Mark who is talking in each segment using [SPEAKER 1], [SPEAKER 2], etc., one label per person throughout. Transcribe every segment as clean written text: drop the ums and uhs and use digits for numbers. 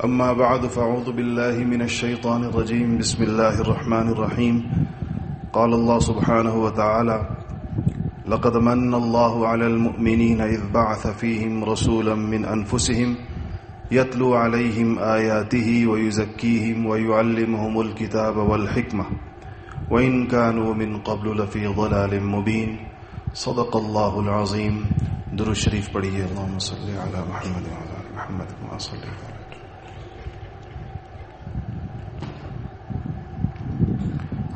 [SPEAKER 1] أما بعد فأعوذ بالله من الشيطان الرجيم بسم الله الرحمن الرحيم قال الله سبحانه وتعالى لقد من الله على المؤمنين إذ بعث فيهم رسولا من أنفسهم يتلو عليهم آياته ويزكيهم ويعلمهم الكتاب والحكمة وإن كانوا من قبل لفي ضلال مبين صدق الله العظيم. درود شریف پڑھیے. اللهم صل على محمد وعلى آل محمد كما صليت على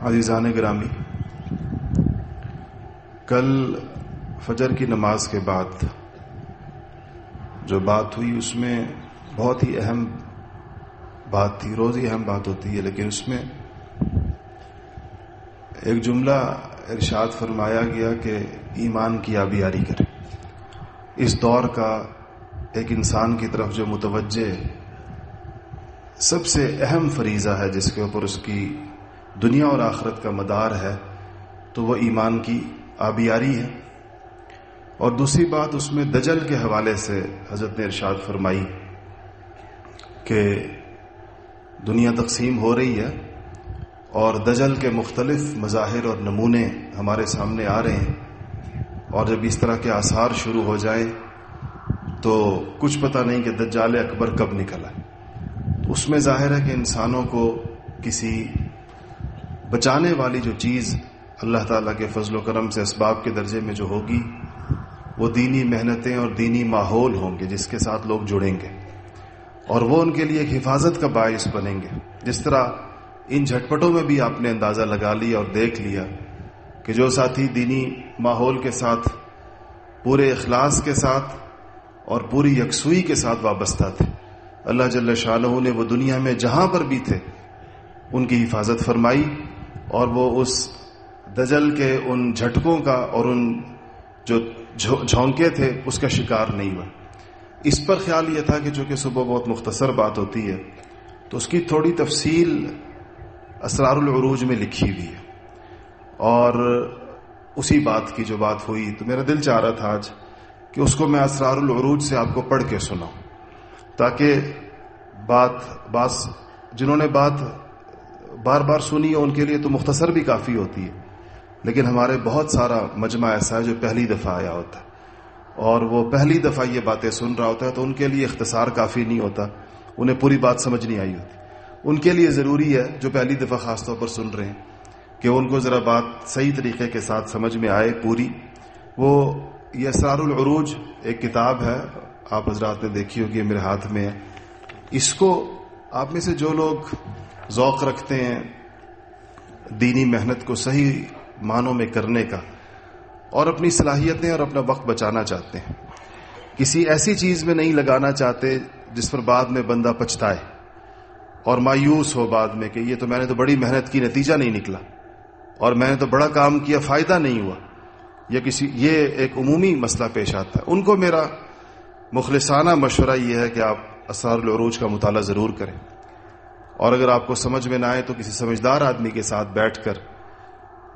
[SPEAKER 1] عزیزان گرامی، کل فجر کی نماز کے بعد جو بات ہوئی اس میں بہت ہی اہم بات تھی. روز ہی اہم بات ہوتی ہے، لیکن اس میں ایک جملہ ارشاد فرمایا گیا کہ ایمان کی آبیاری کرے. اس دور کا ایک انسان کی طرف جو متوجہ سب سے اہم فریضہ ہے، جس کے اوپر اس کی دنیا اور آخرت کا مدار ہے، تو وہ ایمان کی آبیاری ہے. اور دوسری بات اس میں دجل کے حوالے سے حضرت نے ارشاد فرمائی کہ دنیا تقسیم ہو رہی ہے اور دجل کے مختلف مظاہر اور نمونے ہمارے سامنے آ رہے ہیں، اور جب اس طرح کے آثار شروع ہو جائیں تو کچھ پتہ نہیں کہ دجال اکبر کب نکلا. اس میں ظاہر ہے کہ انسانوں کو کسی بچانے والی جو چیز اللہ تعالیٰ کے فضل و کرم سے اسباب کے درجے میں جو ہوگی وہ دینی محنتیں اور دینی ماحول ہوں گے جس کے ساتھ لوگ جڑیں گے، اور وہ ان کے لیے ایک حفاظت کا باعث بنیں گے. جس طرح ان جھٹپٹوں میں بھی آپ نے اندازہ لگا لیا اور دیکھ لیا کہ جو ساتھی دینی ماحول کے ساتھ پورے اخلاص کے ساتھ اور پوری یکسوئی کے ساتھ وابستہ تھے، اللہ جل شانہ نے وہ دنیا میں جہاں پر بھی تھے ان کی حفاظت فرمائی، اور وہ اس دجل کے ان جھٹکوں کا اور ان جو جھونکے تھے اس کا شکار نہیں ہوا. اس پر خیال یہ تھا کہ چونکہ صبح بہت مختصر بات ہوتی ہے تو اس کی تھوڑی تفصیل اسرار العروج میں لکھی ہوئی ہے، اور اسی بات کی جو بات ہوئی تو میرا دل چاہ رہا تھا آج کہ اس کو میں اسرار العروج سے آپ کو پڑھ کے سناؤں، تاکہ جنہوں نے بات بار بار سنی ہے ان کے لیے تو مختصر بھی کافی ہوتی ہے، لیکن ہمارے بہت سارا مجمع ایسا ہے جو پہلی دفعہ آیا ہوتا ہے اور وہ پہلی دفعہ یہ باتیں سن رہا ہوتا ہے، تو ان کے لیے اختصار کافی نہیں ہوتا، انہیں پوری بات سمجھ نہیں آئی ہوتی. ان کے لیے ضروری ہے جو پہلی دفعہ خاص طور پر سن رہے ہیں کہ ان کو ذرا بات صحیح طریقے کے ساتھ سمجھ میں آئے پوری. وہ یہ اسرار العروج ایک کتاب ہے، آپ حضرات نے دیکھی ہوگی، میرے ہاتھ میں ہے. اس کو آپ میں سے جو لوگ ذوق رکھتے ہیں دینی محنت کو صحیح معنوں میں کرنے کا اور اپنی صلاحیتیں اور اپنا وقت بچانا چاہتے ہیں، کسی ایسی چیز میں نہیں لگانا چاہتے جس پر بعد میں بندہ پچھتائے اور مایوس ہو بعد میں کہ یہ تو میں نے تو بڑی محنت کی، نتیجہ نہیں نکلا، اور میں نے تو بڑا کام کیا، فائدہ نہیں ہوا، یہ ایک عمومی مسئلہ پیش آتا ہے. ان کو میرا مخلصانہ مشورہ یہ ہے کہ آپ اسرار العروج کا مطالعہ ضرور کریں، اور اگر آپ کو سمجھ میں نہ آئے تو کسی سمجھدار آدمی کے ساتھ بیٹھ کر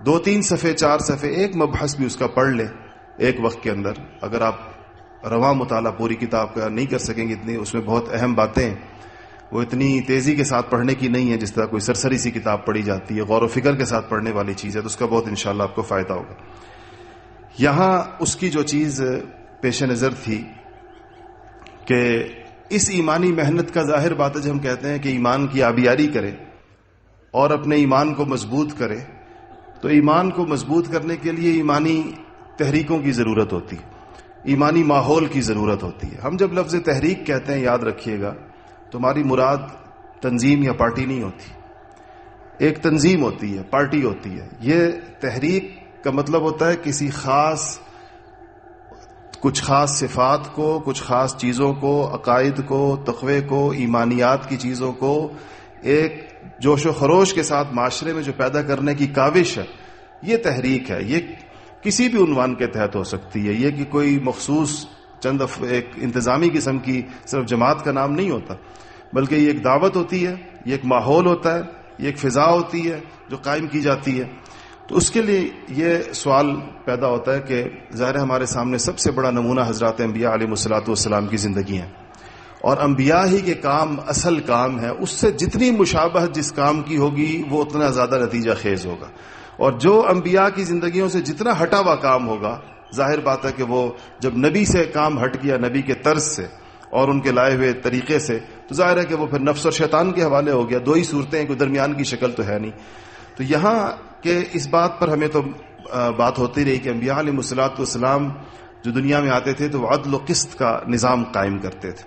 [SPEAKER 1] 2-3 صفحے 4 صفحے ایک مبحث بھی اس کا پڑھ لیں ایک وقت کے اندر. اگر آپ رواں مطالعہ پوری کتاب کا نہیں کر سکیں گے، اتنی اس میں بہت اہم باتیں ہیں، وہ اتنی تیزی کے ساتھ پڑھنے کی نہیں ہے جس طرح کوئی سرسری سی کتاب پڑھی جاتی ہے، غور و فکر کے ساتھ پڑھنے والی چیز ہے، تو اس کا بہت انشاءاللہ آپ کو فائدہ ہوگا. یہاں اس کی جو چیز پیش نظر تھی کہ اس ایمانی محنت کا ظاہر بات ہے، جب ہم کہتے ہیں کہ ایمان کی آبیاری کرے اور اپنے ایمان کو مضبوط کرے، تو ایمان کو مضبوط کرنے کے لیے ایمانی تحریکوں کی ضرورت ہوتی ہے، ایمانی ماحول کی ضرورت ہوتی ہے. ہم جب لفظ تحریک کہتے ہیں، یاد رکھیے گا، تو ہماری مراد تنظیم یا پارٹی نہیں ہوتی. ایک تنظیم ہوتی ہے، پارٹی ہوتی ہے. یہ تحریک کا مطلب ہوتا ہے کسی کچھ خاص صفات کو، کچھ خاص چیزوں کو، عقائد کو، تقوی کو، ایمانیات کی چیزوں کو ایک جوش و خروش کے ساتھ معاشرے میں جو پیدا کرنے کی کاوش ہے، یہ تحریک ہے. یہ کسی بھی عنوان کے تحت ہو سکتی ہے، یہ کہ کوئی مخصوص چند ایک انتظامی قسم کی صرف جماعت کا نام نہیں ہوتا، بلکہ یہ ایک دعوت ہوتی ہے، یہ ایک ماحول ہوتا ہے، یہ ایک فضا ہوتی ہے جو قائم کی جاتی ہے. تو اس کے لیے یہ سوال پیدا ہوتا ہے کہ ظاہر ہمارے سامنے سب سے بڑا نمونہ حضرات انبیاء علیہ الصلوۃ والسلام کی زندگی ہیں، اور انبیاء ہی کے کام اصل کام ہے، اس سے جتنی مشابہت جس کام کی ہوگی وہ اتنا زیادہ نتیجہ خیز ہوگا، اور جو انبیاء کی زندگیوں سے جتنا ہٹا ہوا کام ہوگا، ظاہر بات ہے کہ وہ جب نبی سے کام ہٹ گیا، نبی کے طرز سے اور ان کے لائے ہوئے طریقے سے، تو ظاہر ہے کہ وہ پھر نفس اور شیطان کے حوالے ہو گیا. دو ہی صورتیں ہیں، کوئی درمیان کی شکل تو ہے نہیں. تو یہاں کہ اس بات پر ہمیں تو بات ہوتی رہی کہ انبیاء علیہ الصلوۃ والسلام جو دنیا میں آتے تھے تو وہ عدل و قسط کا نظام قائم کرتے تھے.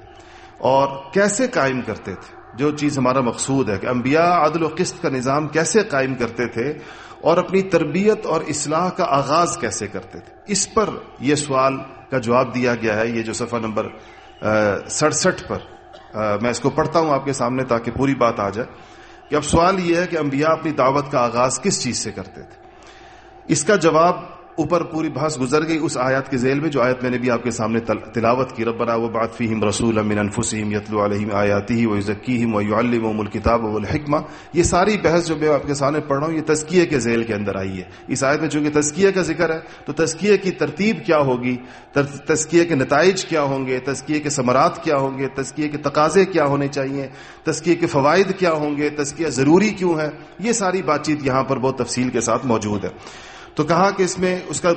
[SPEAKER 1] اور کیسے قائم کرتے تھے؟ جو چیز ہمارا مقصود ہے کہ انبیاء عدل و قسط کا نظام کیسے قائم کرتے تھے اور اپنی تربیت اور اصلاح کا آغاز کیسے کرتے تھے، اس پر یہ سوال کا جواب دیا گیا ہے. یہ جو صفحہ نمبر 67 پر میں اس کو پڑھتا ہوں آپ کے سامنے تاکہ پوری بات آ جائے کہ اب سوال یہ ہے کہ انبیاء اپنی دعوت کا آغاز کس چیز سے کرتے تھے. اس کا جواب اوپر پوری بحث گزر گئی اس آیات کے ذیل میں، جو آیت میں نے بھی آپ کے سامنے تلاوت کی. ربنا وابعث فیہم رسولا من انفسہم یتلو علیہم آیاتہ ویزکیہم ویعلمہم الکتاب والحکمہ. یہ ساری بحث جو میں آپ کے سامنے پڑھ رہا ہوں یہ تزکیہ کے ذیل کے اندر آئی ہے. اس آیت میں چونکہ تزکیہ کا ذکر ہے تو تزکیہ کی ترتیب کیا ہوگی، تزکیہ کے نتائج کیا ہوں گے، تزکیہ کے ثمرات کیا ہوں گے، تزکیہ کے تقاضے کیا ہونے چاہیے، تزکیہ کے فوائد کیا ہوں گے، تزکیہ ضروری کیوں ہے، یہ ساری بات چیت یہاں پر بہت تفصیل کے ساتھ موجود ہے. تو کہا کہ اس میں اس کا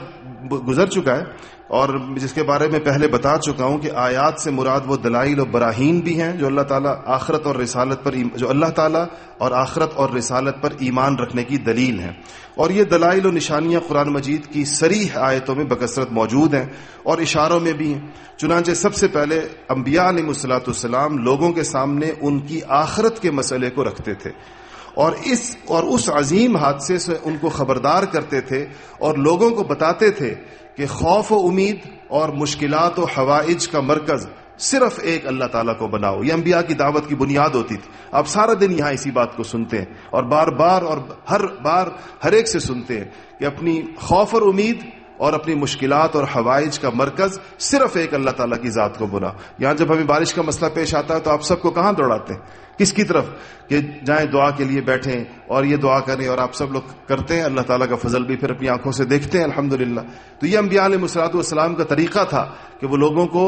[SPEAKER 1] گزر چکا ہے، اور جس کے بارے میں پہلے بتا چکا ہوں کہ آیات سے مراد وہ دلائل و براہین بھی ہیں جو اللہ تعالیٰ آخرت اور رسالت پر جو اللہ تعالیٰ اور آخرت اور رسالت پر ایمان رکھنے کی دلیل ہیں. اور یہ دلائل و نشانیاں قرآن مجید کی صریح آیتوں میں بکثرت موجود ہیں اور اشاروں میں بھی ہیں. چنانچہ سب سے پہلے انبیاء علیہ الصلوۃ والسلام لوگوں کے سامنے ان کی آخرت کے مسئلے کو رکھتے تھے اور اس عظیم حادثے سے ان کو خبردار کرتے تھے اور لوگوں کو بتاتے تھے کہ خوف و امید اور مشکلات و حوائج کا مرکز صرف ایک اللہ تعالیٰ کو بناؤ. یہ انبیاء کی دعوت کی بنیاد ہوتی تھی. آپ سارا دن یہاں اسی بات کو سنتے ہیں اور بار بار اور ہر ایک سے سنتے ہیں کہ اپنی خوف اور امید اور اپنی مشکلات اور حوائج کا مرکز صرف ایک اللہ تعالیٰ کی ذات کو بنا. یہاں جب ہمیں بارش کا مسئلہ پیش آتا ہے تو آپ سب کو کہاں دوڑاتے ہیں؟ کس کی طرف؟ کہ جائیں دعا کے لیے بیٹھیں اور یہ دعا کریں، اور آپ سب لوگ کرتے ہیں. اللہ تعالیٰ کا فضل بھی پھر اپنی آنکھوں سے دیکھتے ہیں الحمدللہ. تو یہ انبیاء علیہ الصلوۃ والسلام کا طریقہ تھا کہ وہ لوگوں کو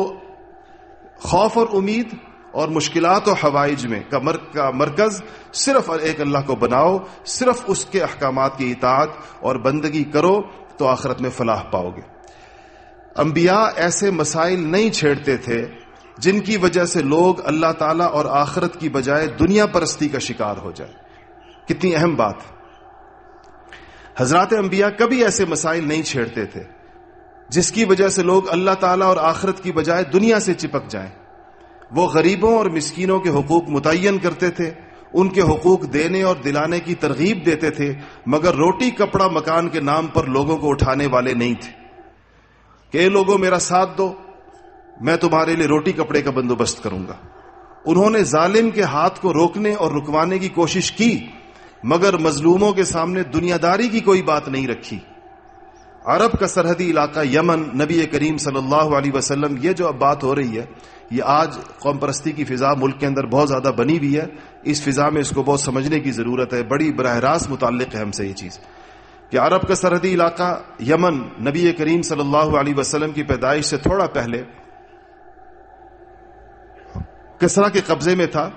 [SPEAKER 1] خوف اور امید اور مشکلات و حوائج میں کا مرکز صرف ایک اللہ کو بناؤ، صرف اس کے احکامات کی اطاعت اور بندگی کرو تو آخرت میں فلاح پاؤ گے. انبیاء ایسے مسائل نہیں چھیڑتے تھے جن کی وجہ سے لوگ اللہ تعالیٰ اور آخرت کی بجائے دنیا پرستی کا شکار ہو جائے. کتنی اہم بات. حضرات انبیاء کبھی ایسے مسائل نہیں چھیڑتے تھے جس کی وجہ سے لوگ اللہ تعالیٰ اور آخرت کی بجائے دنیا سے چپک جائیں. وہ غریبوں اور مسکینوں کے حقوق متعین کرتے تھے، ان کے حقوق دینے اور دلانے کی ترغیب دیتے تھے، مگر روٹی کپڑا مکان کے نام پر لوگوں کو اٹھانے والے نہیں تھے کہ اے لوگوں میرا ساتھ دو، میں تمہارے لیے روٹی کپڑے کا بندوبست کروں گا. انہوں نے ظالم کے ہاتھ کو روکنے اور رکوانے کی کوشش کی مگر مظلوموں کے سامنے دنیا داری کی کوئی بات نہیں رکھی. عرب کا سرحدی علاقہ یمن، نبی کریم صلی اللہ علیہ وسلم، یہ جو اب بات ہو رہی ہے یہ آج قوم پرستی کی فضا ملک کے اندر بہت زیادہ بنی ہوئی ہے. اس فضا میں اس کو بہت سمجھنے کی ضرورت ہے. بڑی براہ راست متعلق ہے ہم سے یہ چیز کہ عرب کا سرحدی علاقہ یمن نبی کریم صلی اللہ علیہ وسلم کی پیدائش سے تھوڑا پہلے کسرا کے قبضے میں تھا،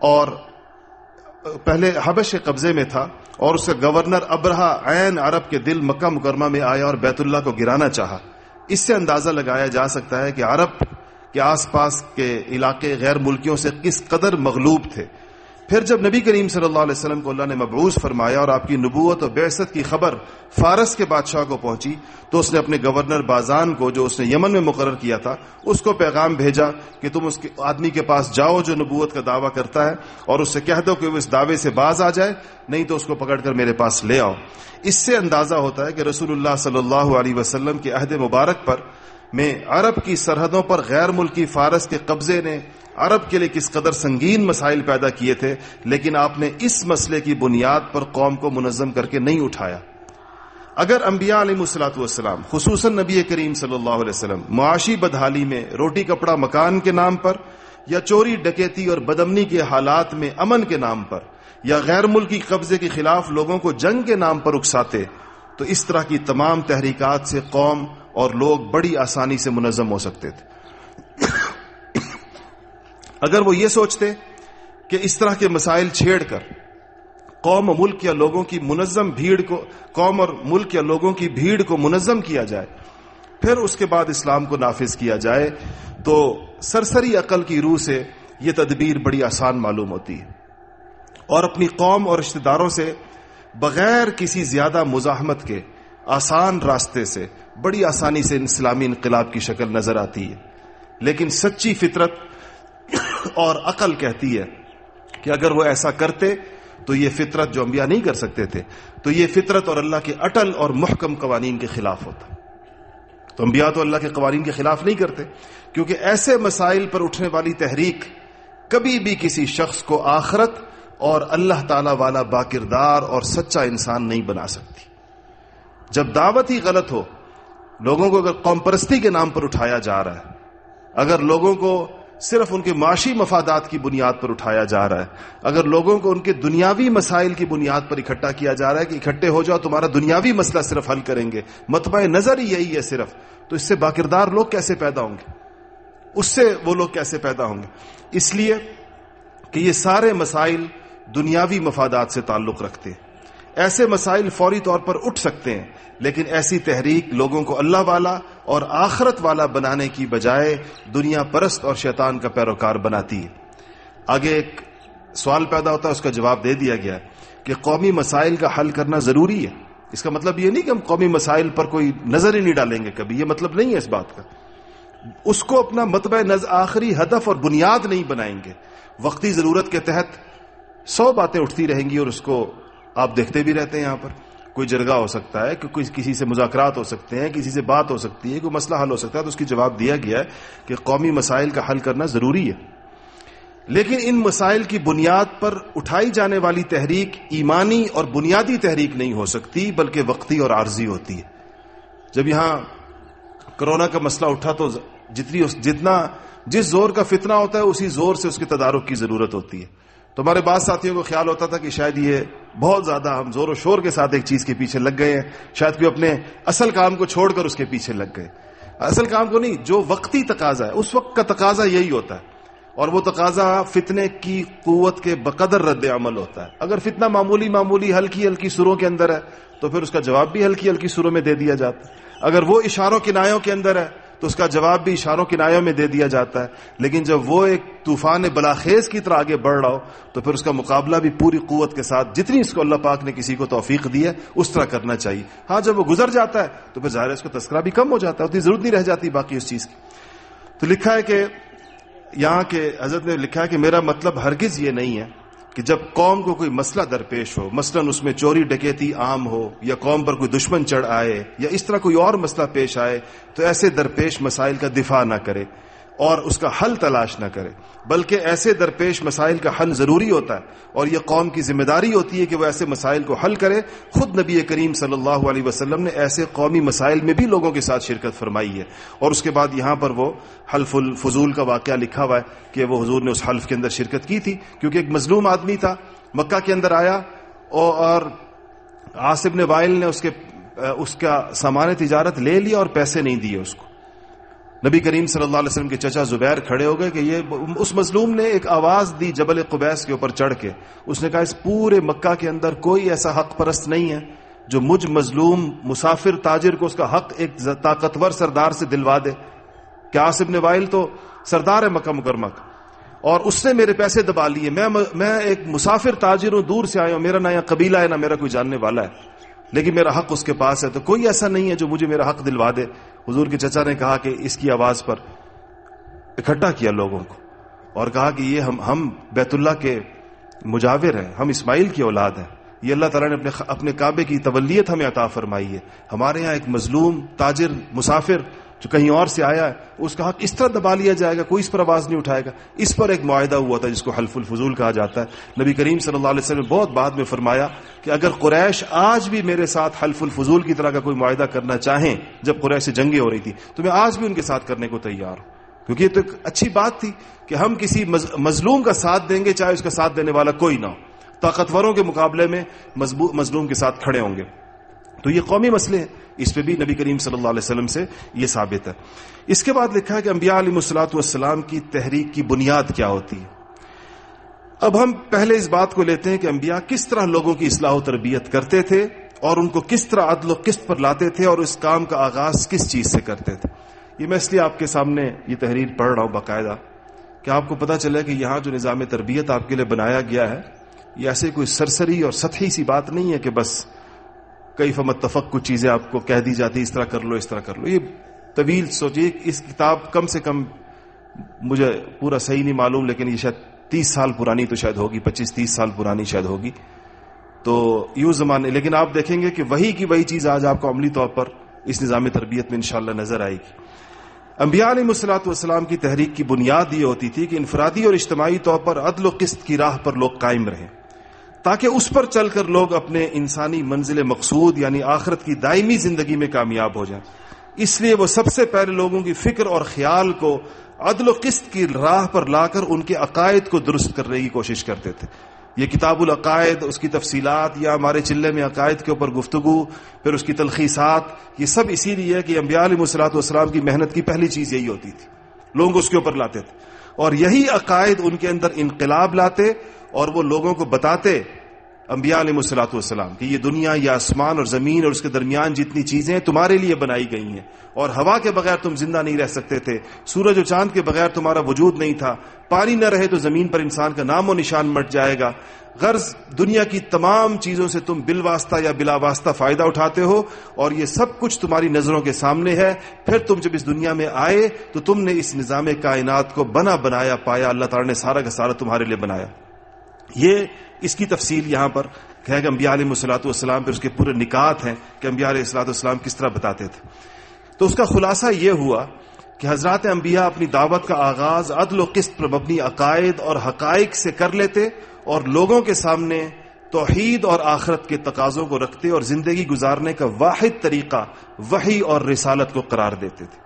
[SPEAKER 1] اور پہلے حبش کے قبضے میں تھا، اور اس کا گورنر ابرہا عین عرب کے دل مکہ مکرمہ میں آیا اور بیت اللہ کو گرانا چاہا. اس سے اندازہ لگایا جا سکتا ہے کہ عرب کے آس پاس کے علاقے غیر ملکیوں سے کس قدر مغلوب تھے. پھر جب نبی کریم صلی اللہ علیہ وسلم کو اللہ نے مبعوث فرمایا اور آپ کی نبوت و بعثت کی خبر فارس کے بادشاہ کو پہنچی تو اس نے اپنے گورنر بازان کو، جو اس نے یمن میں مقرر کیا تھا، اس کو پیغام بھیجا کہ تم اس آدمی کے پاس جاؤ جو نبوت کا دعویٰ کرتا ہے اور اس سے کہہ دو کہ وہ اس دعوے سے باز آ جائے، نہیں تو اس کو پکڑ کر میرے پاس لے آؤ. اس سے اندازہ ہوتا ہے کہ رسول اللہ صلی اللہ علیہ وسلم کے عہد مبارک پر میں عرب کی سرحدوں پر غیر ملکی فارس کے قبضے نے عرب کے لیے کس قدر سنگین مسائل پیدا کیے تھے، لیکن آپ نے اس مسئلے کی بنیاد پر قوم کو منظم کر کے نہیں اٹھایا. اگر انبیاء علیہ الصلوۃ والسلام خصوصاً نبی کریم صلی اللہ علیہ وسلم معاشی بدحالی میں روٹی کپڑا مکان کے نام پر یا چوری ڈکیتی اور بدامنی کے حالات میں امن کے نام پر یا غیر ملکی قبضے کے خلاف لوگوں کو جنگ کے نام پر اکساتے تو اس طرح کی تمام تحریکات سے قوم اور لوگ بڑی آسانی سے منظم ہو سکتے تھے. اگر وہ یہ سوچتے کہ اس طرح کے مسائل چھیڑ کر قوم و ملک یا لوگوں کی منظم بھیڑ کو قوم اور ملک یا لوگوں کی بھیڑ کو منظم کیا جائے پھر اس کے بعد اسلام کو نافذ کیا جائے تو سرسری عقل کی روح سے یہ تدبیر بڑی آسان معلوم ہوتی ہے، اور اپنی قوم اور رشتہ داروں سے بغیر کسی زیادہ مزاحمت کے آسان راستے سے بڑی آسانی سے اسلامی انقلاب کی شکل نظر آتی ہے۔ لیکن سچی فطرت اور عقل کہتی ہے کہ اگر وہ ایسا کرتے تو یہ فطرت، جو انبیاء نہیں کر سکتے تھے، تو یہ فطرت اور اللہ کے اٹل اور محکم قوانین کے خلاف ہوتا۔ تو انبیاء تو اللہ کے قوانین کے خلاف نہیں کرتے، کیونکہ ایسے مسائل پر اٹھنے والی تحریک کبھی بھی کسی شخص کو آخرت اور اللہ تعالی والا باکردار اور سچا انسان نہیں بنا سکتی۔ جب دعوت ہی غلط ہو، لوگوں کو اگر قوم پرستی کے نام پر اٹھایا جا رہا ہے، اگر لوگوں کو صرف ان کے معاشی مفادات کی بنیاد پر اٹھایا جا رہا ہے، اگر لوگوں کو ان کے دنیاوی مسائل کی بنیاد پر اکٹھا کیا جا رہا ہے کہ اکٹھے ہو جاؤ تمہارا دنیاوی مسئلہ صرف حل کریں گے، مطمع نظر ہی یہی ہے صرف، تو اس سے باکردار لوگ کیسے پیدا ہوں گے؟ اس سے وہ لوگ کیسے پیدا ہوں گے؟ اس لیے کہ یہ سارے مسائل دنیاوی مفادات سے تعلق رکھتے ہیں۔ ایسے مسائل فوری طور پر اٹھ سکتے ہیں، لیکن ایسی تحریک لوگوں کو اللہ والا اور آخرت والا بنانے کی بجائے دنیا پرست اور شیطان کا پیروکار بناتی ہے۔ آگے ایک سوال پیدا ہوتا ہے، اس کا جواب دے دیا گیا کہ قومی مسائل کا حل کرنا ضروری ہے۔ اس کا مطلب یہ نہیں کہ ہم قومی مسائل پر کوئی نظر ہی نہیں ڈالیں گے کبھی، یہ مطلب نہیں ہے اس بات کا۔ اس کو اپنا مطبع نظر آخری ہدف اور بنیاد نہیں بنائیں گے۔ وقتی ضرورت کے تحت 100 باتیں اٹھتی رہیں گی، اور اس کو آپ دیکھتے بھی رہتے ہیں۔ یہاں پر کوئی جرگہ ہو سکتا ہے کہ کسی سے مذاکرات ہو سکتے ہیں، کسی سے بات ہو سکتی ہے، کوئی مسئلہ حل ہو سکتا ہے، تو اس کی جواب دیا گیا ہے کہ قومی مسائل کا حل کرنا ضروری ہے، لیکن ان مسائل کی بنیاد پر اٹھائی جانے والی تحریک ایمانی اور بنیادی تحریک نہیں ہو سکتی، بلکہ وقتی اور عارضی ہوتی ہے۔ جب یہاں کرونا کا مسئلہ اٹھا تو جس زور کا فتنہ ہوتا ہے اسی زور سے اس کے تدارک کی ضرورت ہوتی ہے۔ تو ہمارے بعض ساتھیوں کو خیال ہوتا تھا کہ شاید یہ بہت زیادہ ہم زور و شور کے ساتھ ایک چیز کے پیچھے لگ گئے ہیں، شاید کوئی اپنے اصل کام کو چھوڑ کر اس کے پیچھے لگ گئے۔ اصل کام کو نہیں، جو وقتی تقاضا ہے اس وقت کا تقاضا یہی ہوتا ہے، اور وہ تقاضا فتنے کی قوت کے بقدر رد عمل ہوتا ہے۔ اگر فتنہ معمولی ہلکی ہلکی سروں کے اندر ہے تو پھر اس کا جواب بھی ہلکی ہلکی سروں میں دے دیا جاتا ہے۔ اگر وہ اشاروں کنایوں کے اندر ہے تو اس کا جواب بھی اشاروں کنایوں میں دے دیا جاتا ہے۔ لیکن جب وہ ایک طوفان بلاخیز کی طرح آگے بڑھ رہا ہو تو پھر اس کا مقابلہ بھی پوری قوت کے ساتھ، جتنی اس کو اللہ پاک نے کسی کو توفیق دی ہے اس طرح کرنا چاہیے۔ ہاں جب وہ گزر جاتا ہے تو پھر ظاہر ہے اس کو تذکرہ بھی کم ہو جاتا ہے، اتنی ضرورت نہیں رہ جاتی باقی اس چیز کی۔ تو لکھا ہے کہ یہاں کے حضرت نے لکھا ہے کہ میرا مطلب ہرگز یہ نہیں ہے کہ جب قوم کو کوئی مسئلہ درپیش ہو، مثلاً اس میں چوری ڈکیتی عام ہو، یا قوم پر کوئی دشمن چڑھ آئے، یا اس طرح کوئی اور مسئلہ پیش آئے، تو ایسے درپیش مسائل کا دفاع نہ کرے اور اس کا حل تلاش نہ کرے، بلکہ ایسے درپیش مسائل کا حل ضروری ہوتا ہے، اور یہ قوم کی ذمہ داری ہوتی ہے کہ وہ ایسے مسائل کو حل کرے۔ خود نبی کریم صلی اللہ علیہ وسلم نے ایسے قومی مسائل میں بھی لوگوں کے ساتھ شرکت فرمائی ہے، اور اس کے بعد یہاں پر وہ حلف الفضول کا واقعہ لکھا ہوا ہے کہ وہ حضور نے اس حلف کے اندر شرکت کی تھی، کیونکہ ایک مظلوم آدمی تھا، مکہ کے اندر آیا اور عاص بن وائل نے اس کا سامان تجارت لے لیا اور پیسے نہیں دیے اس کو۔ نبی کریم صلی اللہ علیہ وسلم کے چچا زبیر کھڑے ہو گئے کہ اس مظلوم نے ایک آواز دی جبل قبیس کے اوپر چڑھ کے، اس نے کہا اس پورے مکہ کے اندر کوئی ایسا حق پرست نہیں ہے جو مجھ مظلوم مسافر تاجر کو اس کا حق ایک طاقتور سردار سے دلوا دے، کہ عاص بن وائل تو سردار ہے مکہ مکرمہ کا، اور اس نے میرے پیسے دبا لیے، میں ایک مسافر تاجر ہوں، دور سے آیا ہوں، میرا نہ یہاں قبیلہ ہے نہ میرا کوئی جاننے والا ہے، لیکن میرا حق اس کے پاس ہے، تو کوئی ایسا نہیں ہے جو مجھے میرا حق دلوا دے۔ حضور کے چچا نے کہا کہ اس کی آواز پر اکٹھا کیا لوگوں کو اور کہا کہ یہ ہم بیت اللہ کے مجاور ہیں، ہم اسماعیل کی اولاد ہیں، یہ اللہ تعالیٰ نے اپنے کعبے کی تولیت ہمیں عطا فرمائی ہے، ہمارے یہاں ایک مظلوم تاجر مسافر جو کہیں اور سے آیا ہے اس کا حق اس طرح دبا لیا جائے گا، کوئی اس پر آواز نہیں اٹھائے گا۔ اس پر ایک معاہدہ ہوا تھا جس کو حلف الفضول کہا جاتا ہے۔ نبی کریم صلی اللہ علیہ وسلم نے بہت بعد میں فرمایا کہ اگر قریش آج بھی میرے ساتھ حلف الفضول کی طرح کا کوئی معاہدہ کرنا چاہیں، جب قریش سے جنگیں ہو رہی تھی، تو میں آج بھی ان کے ساتھ کرنے کو تیار ہوں، کیونکہ یہ تو ایک اچھی بات تھی کہ ہم کسی مظلوم کا ساتھ دیں گے چاہے اس کا ساتھ دینے والا کوئی نہ ہو، طاقتوروں کے مقابلے میں مظلوم کے ساتھ کھڑے ہوں گے۔ تو یہ قومی مسئلے ہیں، اس پہ بھی نبی کریم صلی اللہ علیہ وسلم سے یہ ثابت ہے۔ اس کے بعد لکھا ہے کہ انبیاء علیہ الصلوۃ والسلام کی تحریک کی بنیاد کیا ہوتی ہے۔ اب ہم پہلے اس بات کو لیتے ہیں کہ انبیاء کس طرح لوگوں کی اصلاح و تربیت کرتے تھے اور ان کو کس طرح عدل و قسط پر لاتے تھے اور اس کام کا آغاز کس چیز سے کرتے تھے۔ یہ میں اس لیے آپ کے سامنے یہ تحریر پڑھ رہا ہوں باقاعدہ کہ آپ کو پتہ چلے کہ یہاں جو نظام تربیت آپ کے لیے بنایا گیا ہے یہ ایسے کوئی سرسری اور سطحی سی بات نہیں ہے کہ بس کیف متفق کچھ چیزیں آپ کو کہہ دی جاتی اس طرح کر لو اس طرح کر لو۔ یہ طویل سوچیے، اس کتاب کم سے کم مجھے پورا صحیح نہیں معلوم لیکن یہ شاید 30 سال پرانی تو شاید ہوگی، 25-30 سال پرانی شاید ہوگی، تو یوں زمانے، لیکن آپ دیکھیں گے کہ وہی کی وہی چیز آج آپ کو عملی طور پر اس نظام تربیت میں انشاءاللہ نظر آئے گی۔ انبیاء علیہ الصلوۃ والسلام کی تحریک کی بنیاد یہ ہوتی تھی کہ انفرادی اور اجتماعی طور پر عدل و قسط کی راہ پر لوگ قائم رہیں تاکہ اس پر چل کر لوگ اپنے انسانی منزل مقصود یعنی آخرت کی دائمی زندگی میں کامیاب ہو جائیں۔ اس لیے وہ سب سے پہلے لوگوں کی فکر اور خیال کو عدل و قسط کی راہ پر لا کر ان کے عقائد کو درست کرنے کی کوشش کرتے تھے۔ یہ کتاب العقائد، اس کی تفصیلات یا ہمارے چلے میں عقائد کے اوپر گفتگو، پھر اس کی تلخیصات، یہ سب اسی لیے ہے کہ انبیاء علیہ الصلوۃ والسلام کی محنت کی پہلی چیز یہی ہوتی تھی، لوگ اس کے اوپر لاتے تھے اور یہی عقائد ان کے اندر انقلاب لاتے اور وہ لوگوں کو بتاتے انبیاء علیہ الصلوۃ والسلام کہ یہ دنیا، یہ آسمان اور زمین اور اس کے درمیان جتنی چیزیں تمہارے لیے بنائی گئی ہیں اور ہوا کے بغیر تم زندہ نہیں رہ سکتے تھے، سورج و چاند کے بغیر تمہارا وجود نہیں تھا، پانی نہ رہے تو زمین پر انسان کا نام و نشان مٹ جائے گا، غرض دنیا کی تمام چیزوں سے تم بالواسطہ یا بلا واسطہ فائدہ اٹھاتے ہو اور یہ سب کچھ تمہاری نظروں کے سامنے ہے۔ پھر تم جب اس دنیا میں آئے تو تم نے اس نظام کائنات کو بنایا پایا، اللہ تعالیٰ نے سارا کا سارا تمہارے لیے بنایا۔ یہ اس کی تفصیل یہاں پر ہے کہ انبیاء علیہ الصلوۃ والسلام پہ اس کے پورے نکات ہیں کہ انبیاء علیہ الصلوۃ والسلام کس طرح بتاتے تھے۔ تو اس کا خلاصہ یہ ہوا کہ حضرات انبیاء اپنی دعوت کا آغاز عدل و قسط پر مبنی عقائد اور حقائق سے کر لیتے اور لوگوں کے سامنے توحید اور آخرت کے تقاضوں کو رکھتے اور زندگی گزارنے کا واحد طریقہ وحی اور رسالت کو قرار دیتے تھے۔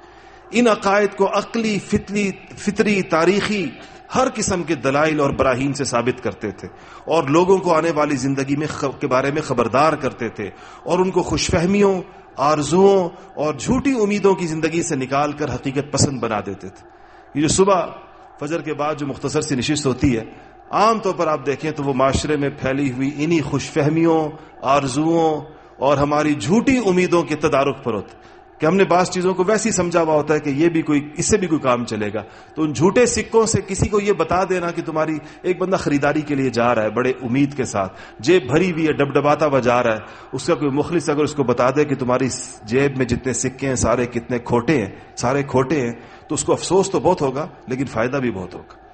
[SPEAKER 1] ان عقائد کو عقلی، فطری، تاریخی ہر قسم کے دلائل اور براہین سے ثابت کرتے تھے اور لوگوں کو آنے والی زندگی میں کے بارے میں خبردار کرتے تھے اور ان کو خوش فہمیوں، آرزوؤں اور جھوٹی امیدوں کی زندگی سے نکال کر حقیقت پسند بنا دیتے تھے۔ یہ جو صبح فجر کے بعد جو مختصر سی نشست ہوتی ہے، عام طور پر آپ دیکھیں تو وہ معاشرے میں پھیلی ہوئی انہی خوش فہمیوں، آرزوؤں اور ہماری جھوٹی امیدوں کے تدارک پر ہوتا ہے کہ ہم نے بعض چیزوں کو ویسے ہی سمجھا ہوا ہوتا ہے کہ یہ بھی کوئی، اس سے بھی کوئی کام چلے گا، تو ان جھوٹے سکوں سے کسی کو یہ بتا دینا کہ تمہاری ایک بندہ خریداری کے لیے جا رہا ہے بڑے امید کے ساتھ، جیب بھری ہوئی ہے، ڈبڈباتا ہوا جا رہا ہے، اس کا کوئی مخلص اگر اس کو بتا دے کہ تمہاری جیب میں جتنے سکے ہیں سارے کتنے کھوٹے ہیں، سارے کھوٹے ہیں، تو اس کو افسوس تو بہت ہوگا لیکن فائدہ بھی بہت ہوگا۔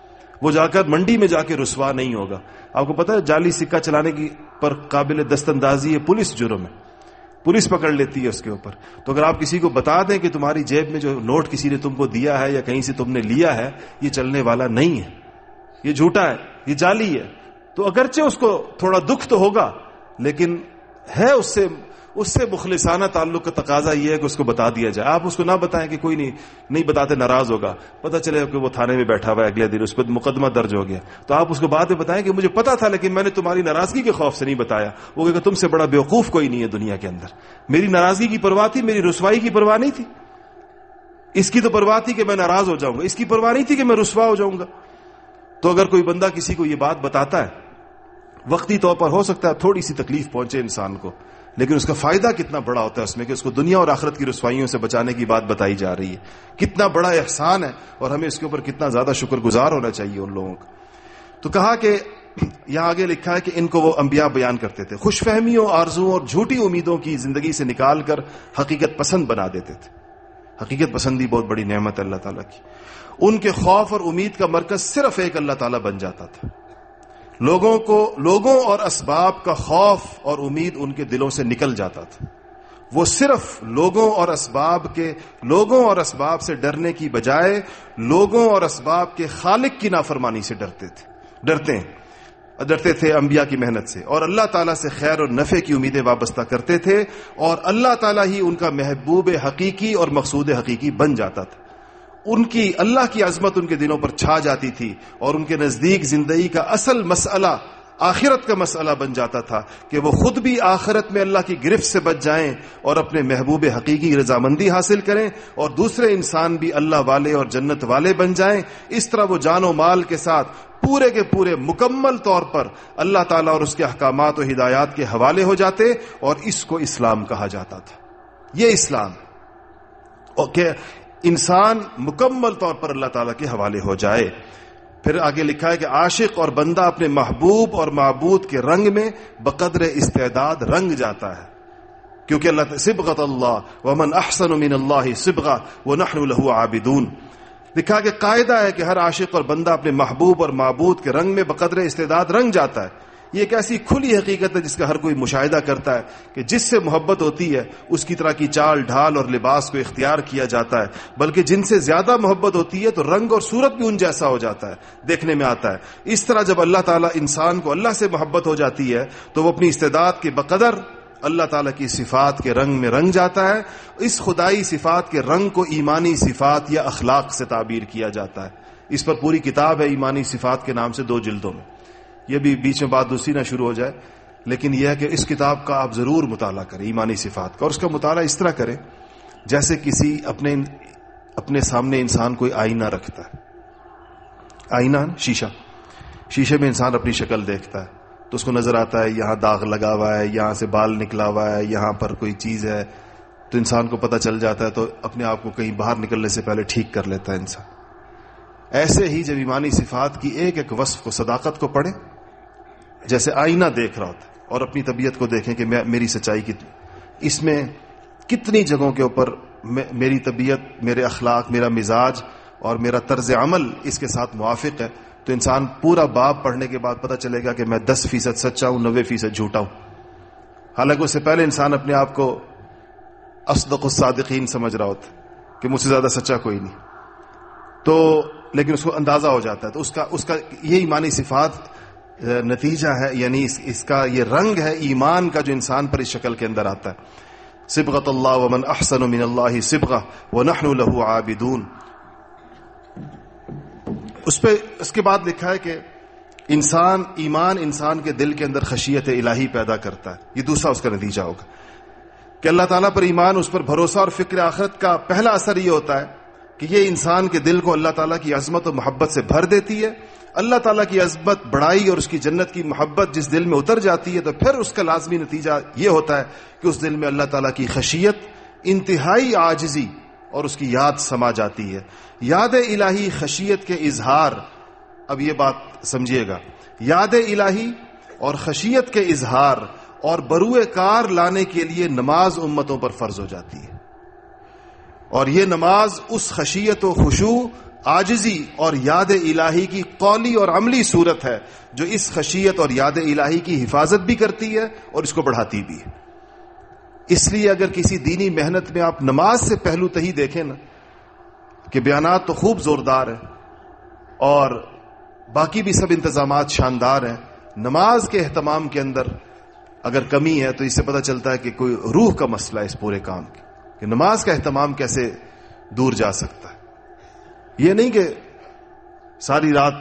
[SPEAKER 1] وہ جا کر منڈی میں جا کے رسوا نہیں ہوگا۔ آپ کو پتہ ہے جعلی سکہ چلانے کی پر قابل دست اندازی ہے پولیس جرم ہے، پولیس پکڑ لیتی ہے اس کے اوپر۔ تو اگر آپ کسی کو بتا دیں کہ تمہاری جیب میں جو نوٹ کسی نے تم کو دیا ہے یا کہیں سے تم نے لیا ہے یہ چلنے والا نہیں ہے، یہ جھوٹا ہے، یہ جعلی ہے، تو اگرچہ اس کو تھوڑا دکھ تو ہوگا لیکن ہے اس سے مخلصانہ تعلق کا تقاضا یہ ہے کہ اس کو بتا دیا جائے۔ آپ اس کو نہ بتائیں کہ کوئی نہیں بتاتے ناراض ہوگا، پتہ چلے کہ وہ تھانے میں بیٹھا ہوا ہے، اگلے دن اس پر مقدمہ درج ہو گیا، تو آپ اس کو بعد میں بتائیں کہ مجھے پتا تھا لیکن میں نے تمہاری ناراضگی کے خوف سے نہیں بتایا۔ وہ کہے کہ تم سے بڑا بیوقوف کوئی نہیں ہے دنیا کے اندر، میری ناراضگی کی پرواہ تھی، میری رسوائی کی پرواہ نہیں تھی، اس کی تو پرواہ تھی کہ میں ناراض ہو جاؤں گا، اس کی پرواہ نہیں تھی کہ میں رسوا ہو جاؤں گا۔ تو اگر کوئی بندہ کسی کو یہ بات بتاتا ہے، وقتی طور پر ہو سکتا ہے تھوڑی سی تکلیف پہنچے انسان کو، لیکن اس کا فائدہ کتنا بڑا ہوتا ہے اس میں کہ اس کو دنیا اور آخرت کی رسوائیوں سے بچانے کی بات بتائی جا رہی ہے، کتنا بڑا احسان ہے اور ہمیں اس کے اوپر کتنا زیادہ شکر گزار ہونا چاہیے ان لوگوں کا۔ تو کہا کہ یہاں آگے لکھا ہے کہ ان کو وہ انبیاء بیان کرتے تھے، خوش فہمیوں، آرزوؤں اور جھوٹی امیدوں کی زندگی سے نکال کر حقیقت پسند بنا دیتے تھے۔ حقیقت پسندی بہت بڑی نعمت ہے اللہ تعالیٰ کی۔ ان کے خوف اور امید کا مرکز صرف ایک اللہ تعالیٰ بن جاتا تھا۔ لوگوں اور اسباب کا خوف اور امید ان کے دلوں سے نکل جاتا تھا۔ وہ صرف لوگوں اور اسباب سے ڈرنے کی بجائے لوگوں اور اسباب کے خالق کی نافرمانی سے ڈرتے تھے انبیاء کی محنت سے، اور اللہ تعالیٰ سے خیر اور نفع کی امیدیں وابستہ کرتے تھے، اور اللہ تعالیٰ ہی ان کا محبوب حقیقی اور مقصود حقیقی بن جاتا تھا۔ ان کی اللہ کی عظمت ان کے دلوں پر چھا جاتی تھی اور ان کے نزدیک زندگی کا اصل مسئلہ آخرت کا مسئلہ بن جاتا تھا کہ وہ خود بھی آخرت میں اللہ کی گرفت سے بچ جائیں اور اپنے محبوب حقیقی رضامندی حاصل کریں، اور دوسرے انسان بھی اللہ والے اور جنت والے بن جائیں۔ اس طرح وہ جان و مال کے ساتھ پورے کے پورے مکمل طور پر اللہ تعالیٰ اور اس کے احکامات و ہدایات کے حوالے ہو جاتے، اور اس کو اسلام کہا جاتا تھا۔ یہ اسلام کہ انسان مکمل طور پر اللہ تعالیٰ کے حوالے ہو جائے۔ پھر آگے لکھا ہے کہ عاشق اور بندہ اپنے محبوب اور معبود کے رنگ میں بقدر استعداد رنگ جاتا ہے، کیونکہ اللہ صبغۃ اللہ ومن احسن من اللہ صبغہ ونحن له عابدون۔ لکھا کہ قاعدہ ہے کہ ہر عاشق اور بندہ اپنے محبوب اور معبود کے رنگ میں بقدر استعداد رنگ جاتا ہے۔ یہ ایک ایسی کھلی حقیقت ہے جس کا ہر کوئی مشاہدہ کرتا ہے کہ جس سے محبت ہوتی ہے اس کی طرح کی چال ڈھال اور لباس کو اختیار کیا جاتا ہے، بلکہ جن سے زیادہ محبت ہوتی ہے تو رنگ اور صورت بھی ان جیسا ہو جاتا ہے، دیکھنے میں آتا ہے۔ اس طرح جب اللہ تعالیٰ انسان کو اللہ سے محبت ہو جاتی ہے تو وہ اپنی استعداد کے بقدر اللہ تعالیٰ کی صفات کے رنگ میں رنگ جاتا ہے۔ اس خدائی صفات کے رنگ کو ایمانی صفات یا اخلاق سے تعبیر کیا جاتا ہے۔ اس پر پوری کتاب ہے ایمانی صفات کے نام سے 2 جلدوں میں۔ یہ بھی بیچ میں بات دوسری نہ شروع ہو جائے، لیکن یہ ہے کہ اس کتاب کا آپ ضرور مطالعہ کریں، ایمانی صفات کا، اور اس کا مطالعہ اس طرح کریں جیسے کسی اپنے سامنے انسان کوئی آئینہ رکھتا ہے۔ آئینہ شیشے میں انسان اپنی شکل دیکھتا ہے تو اس کو نظر آتا ہے یہاں داغ لگا ہوا ہے، یہاں سے بال نکلا ہوا ہے، یہاں پر کوئی چیز ہے، تو انسان کو پتہ چل جاتا ہے، تو اپنے آپ کو کہیں باہر نکلنے سے پہلے ٹھیک کر لیتا ہے انسان۔ ایسے ہی جب ایمانی صفات کی ایک ایک وصف کو، صداقت کو پڑھیں، جیسے آئینہ دیکھ رہا ہوتا ہے، اور اپنی طبیعت کو دیکھیں کہ میری سچائی کتنی، اس میں کتنی جگہوں کے اوپر میری طبیعت، میرے اخلاق، میرا مزاج اور میرا طرز عمل اس کے ساتھ موافق ہے، تو انسان پورا باب پڑھنے کے بعد پتہ چلے گا کہ میں 10% سچا ہوں، 90% جھوٹا ہوں۔ حالانکہ اس سے پہلے انسان اپنے آپ کو اصدق الصادقین سمجھ رہا ہوتا ہے کہ مجھ سے زیادہ سچا کوئی نہیں، تو لیکن اس کو اندازہ ہو جاتا ہے۔ تو اس کا یہ ایمانی صفات نتیجہ ہے، یعنی اس کا یہ رنگ ہے ایمان کا جو انسان پر اس شکل کے اندر آتا ہے۔ صبغۃ اللہ ومن احسن من اللہ صبغہ ونحن له عابدون۔ اس کے بعد لکھا ہے کہ ایمان انسان کے دل کے اندر خشیت الہی پیدا کرتا ہے۔ یہ دوسرا اس کا نتیجہ ہوگا کہ اللہ تعالیٰ پر ایمان، اس پر بھروسہ اور فکر آخرت کا پہلا اثر یہ ہوتا ہے کہ یہ انسان کے دل کو اللہ تعالیٰ کی عظمت و محبت سے بھر دیتی ہے۔ اللہ تعالیٰ کی عظمت، بڑائی اور اس کی جنت کی محبت جس دل میں اتر جاتی ہے تو پھر اس کا لازمی نتیجہ یہ ہوتا ہے کہ اس دل میں اللہ تعالیٰ کی خشیت، انتہائی عاجزی اور اس کی یاد سما جاتی ہے۔ یاد الہی خشیت کے اظہار، اب یہ بات سمجھیے گا، یاد الہی اور خشیت کے اظہار اور بروئے کار لانے کے لیے نماز امتوں پر فرض ہو جاتی ہے، اور یہ نماز اس خشیت و خشوع، عاجزی اور یاد الہی کی قولی اور عملی صورت ہے جو اس خشیت اور یاد الہی کی حفاظت بھی کرتی ہے اور اس کو بڑھاتی بھی ہے۔ اس لیے اگر کسی دینی محنت میں آپ نماز سے پہلو تہی دیکھیں نا کہ بیانات تو خوب زوردار ہیں اور باقی بھی سب انتظامات شاندار ہیں، نماز کے اہتمام کے اندر اگر کمی ہے تو اس سے پتہ چلتا ہے کہ کوئی روح کا مسئلہ ہے اس پورے کام کی، کہ نماز کا اہتمام کیسے دور جا سکتا ہے۔ یہ نہیں کہ ساری رات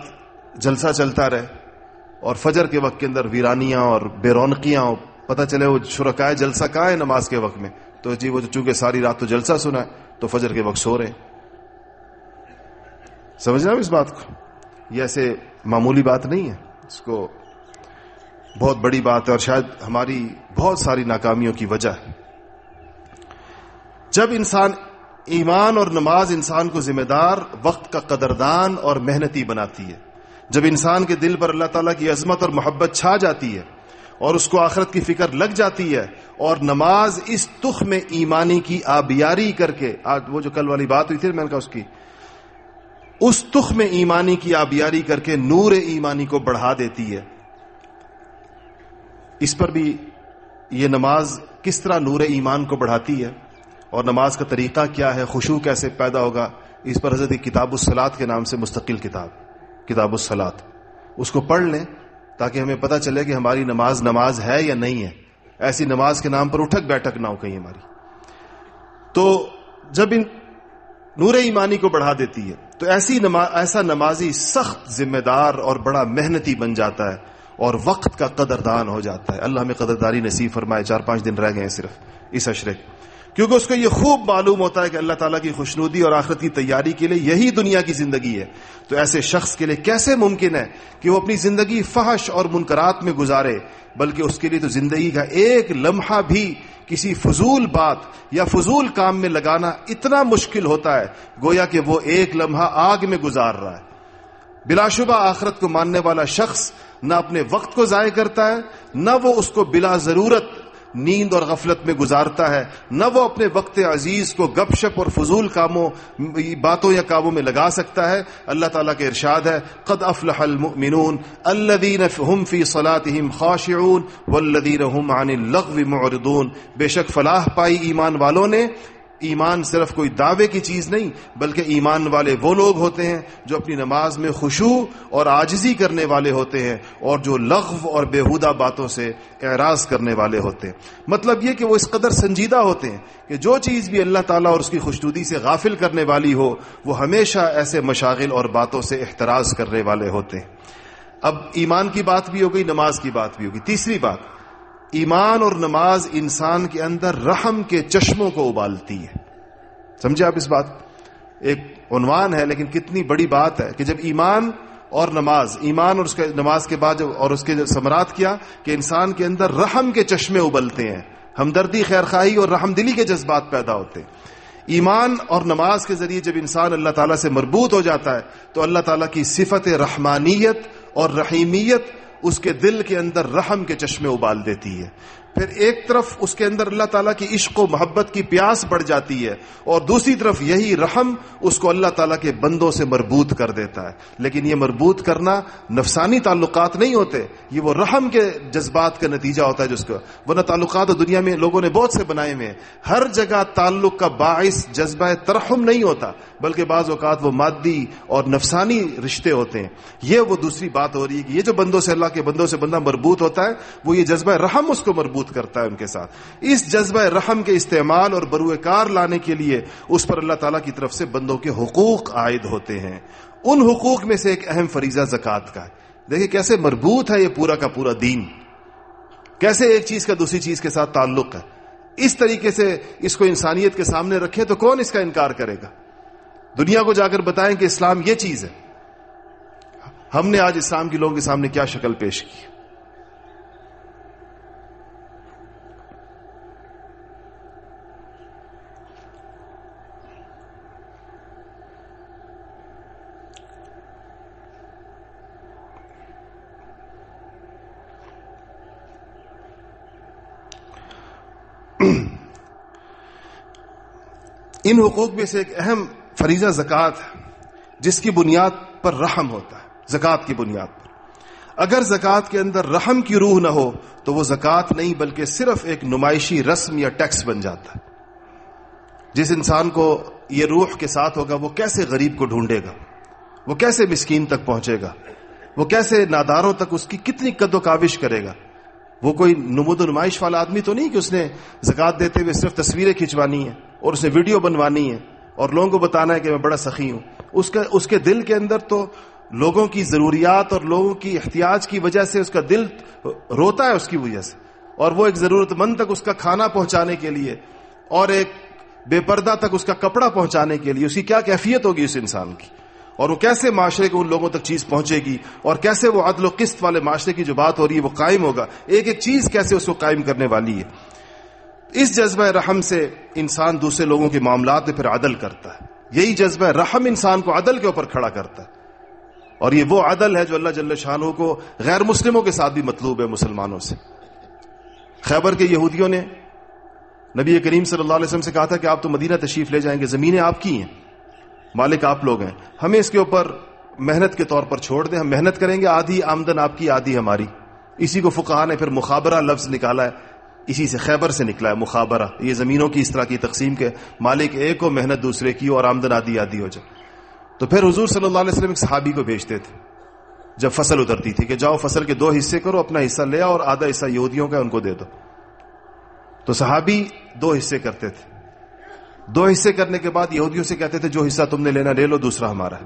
[SPEAKER 1] جلسہ چلتا رہے اور فجر کے وقت کے اندر ویرانیاں اور بے رونقیاں ہو، پتہ چلے وہ شرکائے جلسہ کہاں ہے نماز کے وقت میں، تو جی وہ چونکہ ساری رات تو جلسہ سنا ہے تو فجر کے وقت سو رہے ہیں۔ سمجھنا اس بات کو، یہ ایسے معمولی بات نہیں ہے، اس کو بہت بڑی بات ہے اور شاید ہماری بہت ساری ناکامیوں کی وجہ ہے۔ جب انسان ایمان اور نماز انسان کو ذمہ دار، وقت کا قدردان اور محنتی بناتی ہے، جب انسان کے دل پر اللہ تعالیٰ کی عظمت اور محبت چھا جاتی ہے اور اس کو آخرت کی فکر لگ جاتی ہے، اور نماز اس تخم میں ایمانی کی آبیاری کر کے، آج وہ جو کل والی بات ہوئی تھی میں نے کہا اس کی، اس تخم میں ایمانی کی آبیاری کر کے نور ایمانی کو بڑھا دیتی ہے۔ اس پر بھی یہ نماز کس طرح نور ایمان کو بڑھاتی ہے اور نماز کا طریقہ کیا ہے، خشوع کیسے پیدا ہوگا، اس پر حضرت کتاب الصلاۃ کے نام سے مستقل کتاب الصلاۃ، اس کو پڑھ لیں تاکہ ہمیں پتہ چلے کہ ہماری نماز ہے یا نہیں ہے، ایسی نماز کے نام پر اٹھک بیٹھک نہ ہو کہیں ہماری۔ تو جب ان نور ایمانی کو بڑھا دیتی ہے تو ایسا نمازی سخت ذمہ دار اور بڑا محنتی بن جاتا ہے، اور وقت کا قدردان ہو جاتا ہے. اللہ ہمیں قدرداری نصیب فرمائے. 4-5 دن رہ گئے ہیں صرف اس عشرے، کیونکہ اس کو یہ خوب معلوم ہوتا ہے کہ اللہ تعالیٰ کی خوشنودی اور آخرت کی تیاری کے لیے یہی دنیا کی زندگی ہے. تو ایسے شخص کے لیے کیسے ممکن ہے کہ وہ اپنی زندگی فحش اور منکرات میں گزارے، بلکہ اس کے لیے تو زندگی کا ایک لمحہ بھی کسی فضول بات یا فضول کام میں لگانا اتنا مشکل ہوتا ہے گویا کہ وہ ایک لمحہ آگ میں گزار رہا ہے. بلا شبہ آخرت کو ماننے والا شخص نہ اپنے وقت کو ضائع کرتا ہے، نہ وہ اس کو بلا ضرورت نیند اور غفلت میں گزارتا ہے، نہ وہ اپنے وقت عزیز کو گپ شپ اور فضول کاموں باتوں یا کاموں میں لگا سکتا ہے. اللہ تعالیٰ کے ارشاد ہے قد افلح المؤمنون الذین هم فی صلاتهم خاشعون والذین هم عن اللغو معرضون. بے شک فلاح پائی ایمان والوں نے. ایمان صرف کوئی دعوے کی چیز نہیں، بلکہ ایمان والے وہ لوگ ہوتے ہیں جو اپنی نماز میں خشوع اور عاجزی کرنے والے ہوتے ہیں، اور جو لغو اور بیہودہ باتوں سے اعراض کرنے والے ہوتے ہیں. مطلب یہ کہ وہ اس قدر سنجیدہ ہوتے ہیں کہ جو چیز بھی اللہ تعالیٰ اور اس کی خوشنودی سے غافل کرنے والی ہو، وہ ہمیشہ ایسے مشاغل اور باتوں سے احتراز کرنے والے ہوتے ہیں. اب ایمان کی بات بھی ہو گئی، نماز کی بات بھی ہوگی. تیسری بات، ایمان اور نماز انسان کے اندر رحم کے چشموں کو ابالتی ہے. سمجھے آپ اس بات؟ ایک عنوان ہے لیکن کتنی بڑی بات ہے کہ جب ایمان اور نماز، ایمان اور اس کے نماز کے بعد اور اس کے ثمرات کیا کہ انسان کے اندر رحم کے چشمے ابلتے ہیں، ہمدردی، خیرخواہی اور رحم دلی کے جذبات پیدا ہوتے ہیں. ایمان اور نماز کے ذریعے جب انسان اللہ تعالیٰ سے مربوط ہو جاتا ہے تو اللہ تعالیٰ کی صفت رحمانیت اور رحیمیت اس کے دل کے اندر رحم کے چشمے ابال دیتی ہے. پھر ایک طرف اس کے اندر اللہ تعالیٰ کی عشق و محبت کی پیاس بڑھ جاتی ہے، اور دوسری طرف یہی رحم اس کو اللہ تعالیٰ کے بندوں سے مربوط کر دیتا ہے. لیکن یہ مربوط کرنا نفسانی تعلقات نہیں ہوتے، یہ وہ رحم کے جذبات کا نتیجہ ہوتا ہے جس کا. ورنہ تعلقات دنیا میں لوگوں نے بہت سے بنائے ہوئے ہیں. ہر جگہ تعلق کا باعث جذبہ ترحم نہیں ہوتا، بلکہ بعض اوقات وہ مادی اور نفسانی رشتے ہوتے ہیں. یہ وہ دوسری بات ہو رہی ہے کہ یہ جو بندوں سے، اللہ کے بندوں سے بندہ مربوط ہوتا ہے، وہ یہ جذبہ رحم اس کو مربوط کرتا ہے ان کے ساتھ. اس جذبہ رحم کے استعمال اور بروئے کار لانے کے لیے اس پر اللہ تعالیٰ کی طرف سے بندوں کے حقوق عائد ہوتے ہیں. ان حقوق میں سے ایک اہم فریضہ زکوٰۃ کا ہے. دیکھیں کیسے مربوط ہے یہ پورا کا پورا دین، کیسے ایک چیز کا دوسری چیز کے ساتھ تعلق ہے. اس طریقے سے اس کو انسانیت کے سامنے رکھیں تو کون اس کا انکار کرے گا؟ دنیا کو جا کر بتائیں کہ اسلام یہ چیز ہے. ہم نے آج اسلام کے لوگوں کے سامنے کیا شکل پیش کی. ان حقوق میں سے ایک اہم فریضہ زکوٰۃ ہے، جس کی بنیاد پر رحم ہوتا ہے. زکوٰۃ کی بنیاد پر اگر زکوٰۃ کے اندر رحم کی روح نہ ہو تو وہ زکوٰۃ نہیں بلکہ صرف ایک نمائشی رسم یا ٹیکس بن جاتا ہے. جس انسان کو یہ روح کے ساتھ ہوگا وہ کیسے غریب کو ڈھونڈے گا، وہ کیسے مسکین تک پہنچے گا، وہ کیسے ناداروں تک اس کی کتنی قد و کاوش کرے گا. وہ کوئی نمود و نمائش والا آدمی تو نہیں کہ اس نے زکوٰۃ دیتے ہوئے صرف تصویریں کھنچوانی ہیں اور اس نے ویڈیو بنوانی ہے اور لوگوں کو بتانا ہے کہ میں بڑا سخی ہوں. اس کے دل کے اندر تو لوگوں کی ضروریات اور لوگوں کی احتیاج کی وجہ سے اس کا دل روتا ہے اس کی وجہ سے، اور وہ ایک ضرورت مند تک اس کا کھانا پہنچانے کے لیے اور ایک بے پردہ تک اس کا کپڑا پہنچانے کے لیے اس کی کیا کیفیت ہوگی اس انسان کی، اور وہ کیسے معاشرے کو ان لوگوں تک چیز پہنچے گی، اور کیسے وہ عدل و قسط والے معاشرے کی جو بات ہو رہی ہے وہ قائم ہوگا. ایک ایک چیز کیسے اس کو قائم کرنے والی ہے. اس جذبہ رحم سے انسان دوسرے لوگوں کے معاملات میں پھر عدل کرتا ہے. یہی جذبہ رحم انسان کو عدل کے اوپر کھڑا کرتا ہے، اور یہ وہ عدل ہے جو اللہ جل شانہ کو غیر مسلموں کے ساتھ بھی مطلوب ہے، مسلمانوں سے. خیبر کے یہودیوں نے نبی کریم صلی اللہ علیہ وسلم سے کہا تھا کہ آپ تو مدینہ تشریف لے جائیں گے، زمینیں آپ کی ہیں، مالک آپ لوگ ہیں، ہمیں اس کے اوپر محنت کے طور پر چھوڑ دیں، ہم محنت کریں گے، آدھی آمدن آپ کی آدھی ہماری. اسی کو فقہا نے پھر مخابرہ لفظ نکالا ہے، اسی سے خیبر سے نکلا ہے مخابرہ. یہ زمینوں کی اس طرح کی تقسیم کے مالک ایک ہو، محنت دوسرے کی، اور آمدن آدھی آدھی ہو جائے. تو پھر حضور صلی اللہ علیہ وسلم ایک صحابی کو بھیجتے تھے جب فصل اترتی تھی کہ جاؤ فصل کے 2 حصے کرو، اپنا حصہ لے آؤ اور آدھا حصہ یہودیوں کا ان کو دے دو. تو صحابی 2 حصے کرتے تھے. 2 حصے کرنے کے بعد یہودیوں سے کہتے تھے جو حصہ تم نے لینا لے لو، دوسرا ہمارا ہے.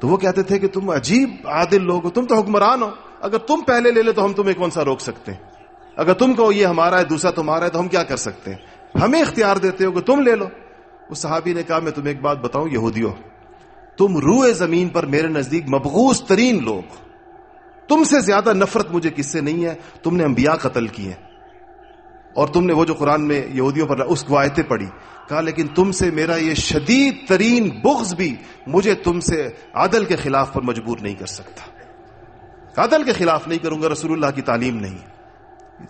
[SPEAKER 1] تو وہ کہتے تھے کہ تم عجیب عادل لوگ ہو، تم تو حکمران ہو، اگر تم پہلے لے لے تو ہم تمہیں کون سا روک سکتے ہیں؟ اگر تم کہو یہ ہمارا ہے دوسرا تمہارا ہے تو ہم کیا کر سکتے ہیں؟ ہمیں اختیار دیتے ہو کہ تم لے لو. اس صحابی نے کہا میں تمہیں ایک بات بتاؤں یہودیو، تم روئے زمین پر میرے نزدیک مبغوض ترین لوگ، تم سے زیادہ نفرت مجھے کس سے نہیں ہے. تم نے انبیاء قتل کیے اور تم نے وہ جو قرآن میں یہودیوں پر اس کو آیتیں پڑھی. کہا لیکن تم سے میرا یہ شدید ترین بغض بھی مجھے تم سے عدل کے خلاف پر مجبور نہیں کر سکتا. عدل کے خلاف نہیں کروں گا، رسول اللہ کی تعلیم نہیں.